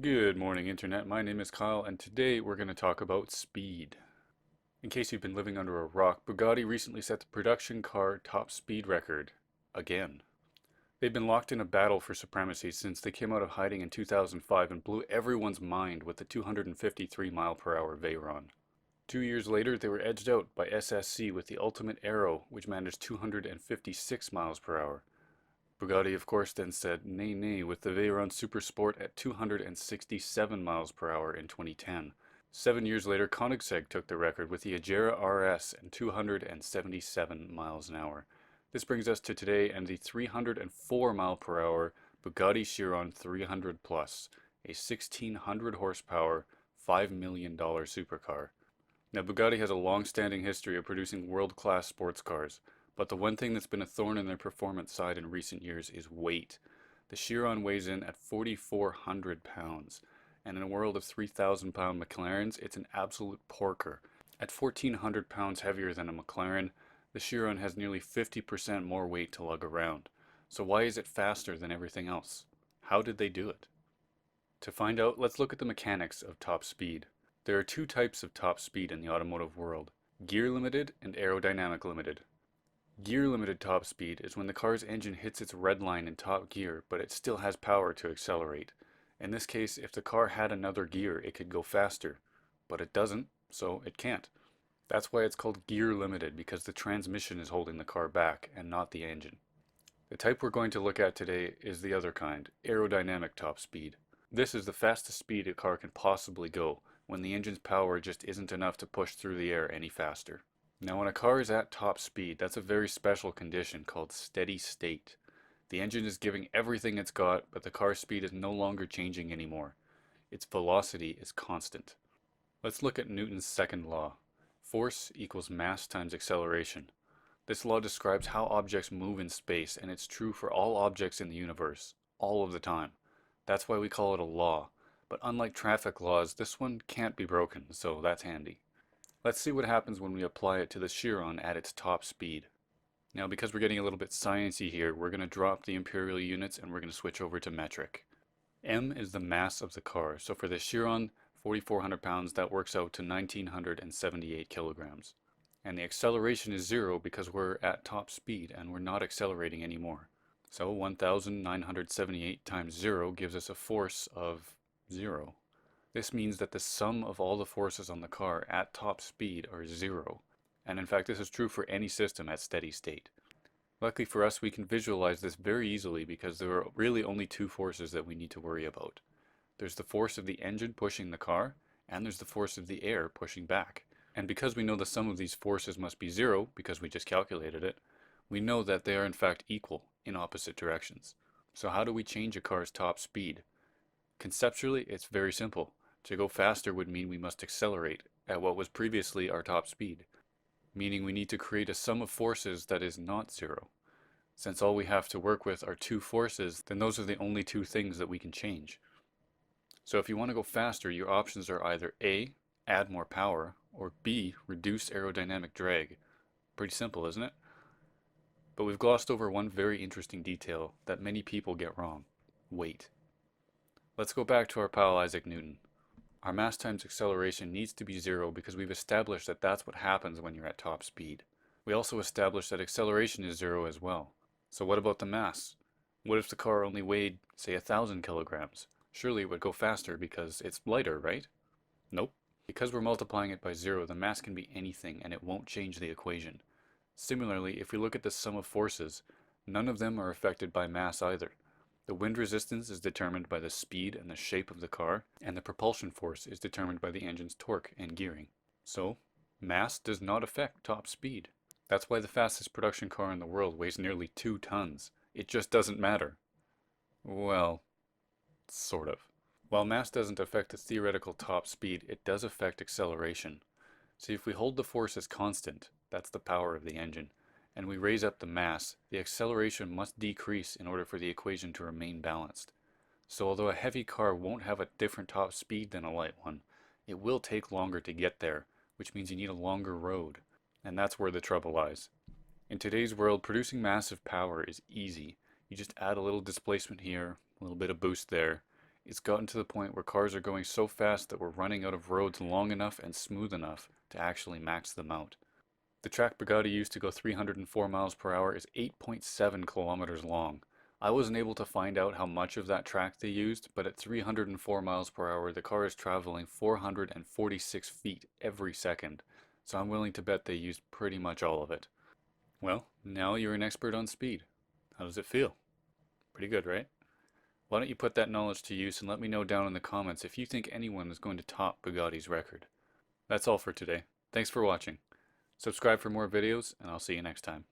Good morning, Internet. My name is Kyle, and today we're going to talk about speed. In case you've been living under a rock, Bugatti recently set the production car top speed record. Again. They've been locked in a battle for supremacy since they came out of hiding in 2005 and blew everyone's mind with the 253 mile per hour Veyron. 2 years later, they were edged out by SSC with the Ultimate Aero, which managed 256 miles per hour. Bugatti, of course, then said nay nay with the Veyron Super Sport at 267 miles per hour in 2010. 7 years later, Koenigsegg took the record with the Agera RS at 277 miles an hour. This brings us to today and the 304 mile per hour Bugatti Chiron 300 Plus, a 1600 horsepower, $5 million supercar. Now, Bugatti has a long-standing history of producing world-class sports cars, but the one thing that's been a thorn in their performance side in recent years is weight. The Chiron weighs in at 4,400 pounds, and in a world of 3,000-pound McLarens, it's an absolute porker. At 1,400 pounds heavier than a McLaren, the Chiron has nearly 50% more weight to lug around. So why is it faster than everything else? How did they do it? To find out, let's look at the mechanics of top speed. There are two types of top speed in the automotive world: gear limited and aerodynamic limited. Gear limited top speed is when the car's engine hits its red line in top gear, but it still has power to accelerate. In this case, if the car had another gear, it could go faster, but it doesn't, so it can't. That's why it's called gear limited, because the transmission is holding the car back and not the engine. The type we're going to look at today is the other kind, aerodynamic top speed. This is the fastest speed a car can possibly go, when the engine's power just isn't enough to push through the air any faster. Now, when a car is at top speed, that's a very special condition called steady state. The engine is giving everything it's got, but the car's speed is no longer changing anymore. Its velocity is constant. Let's look at Newton's second law. Force equals mass times acceleration. This law describes how objects move in space, and it's true for all objects in the universe, all of the time. That's why we call it a law. But unlike traffic laws, this one can't be broken, so that's handy. Let's see what happens when we apply it to the Chiron at its top speed. Now, because we're getting a little bit sciencey here, we're going to drop the imperial units and we're going to switch over to metric. M is the mass of the car, so for the Chiron, 4,400 pounds, that works out to 1,978 kilograms. And the acceleration is zero because we're at top speed and we're not accelerating anymore. So 1,978 times zero gives us a force of zero. This means that the sum of all the forces on the car at top speed are zero. And in fact, this is true for any system at steady state. Luckily for us, we can visualize this very easily because there are really only two forces that we need to worry about. There's the force of the engine pushing the car, and there's the force of the air pushing back. And because we know the sum of these forces must be zero, because we just calculated it, we know that they are in fact equal in opposite directions. So how do we change a car's top speed? Conceptually, it's very simple. To go faster would mean we must accelerate at what was previously our top speed, meaning we need to create a sum of forces that is not zero. Since all we have to work with are two forces, then those are the only two things that we can change. So if you want to go faster, your options are either A, add more power, or B, reduce aerodynamic drag. Pretty simple, isn't it? But we've glossed over one very interesting detail that many people get wrong: weight. Let's go back to our pal Isaac Newton. Our mass times acceleration needs to be zero because we've established that that's what happens when you're at top speed. We also established that acceleration is zero as well. So what about the mass? What if the car only weighed, say, 1,000 kilograms? Surely it would go faster because it's lighter, right? Nope. Because we're multiplying it by zero, the mass can be anything and it won't change the equation. Similarly, if we look at the sum of forces, none of them are affected by mass either. The wind resistance is determined by the speed and the shape of the car, and the propulsion force is determined by the engine's torque and gearing. So, mass does not affect top speed. That's why the fastest production car in the world weighs nearly 2 tons. It just doesn't matter. Well, sort of. While mass doesn't affect the theoretical top speed, it does affect acceleration. See, if we hold the force as constant, that's the power of the engine, and we raise up the mass, the acceleration must decrease in order for the equation to remain balanced. So although a heavy car won't have a different top speed than a light one, it will take longer to get there, which means you need a longer road. And that's where the trouble lies. In today's world, producing massive power is easy. You just add a little displacement here, a little bit of boost there, It's gotten to the point where cars are going so fast that we're running out of roads long enough and smooth enough to actually max them out. The track Bugatti used to go 304 miles per hour is 8.7 kilometers long. I wasn't able to find out how much of that track they used, but at 304 miles per hour, the car is traveling 446 feet every second, so I'm willing to bet they used pretty much all of it. Well, now you're an expert on speed. How does it feel? Pretty good, right? Why don't you put that knowledge to use and let me know down in the comments if you think anyone is going to top Bugatti's record. That's all for today. Thanks for watching. Subscribe for more videos, and I'll see you next time.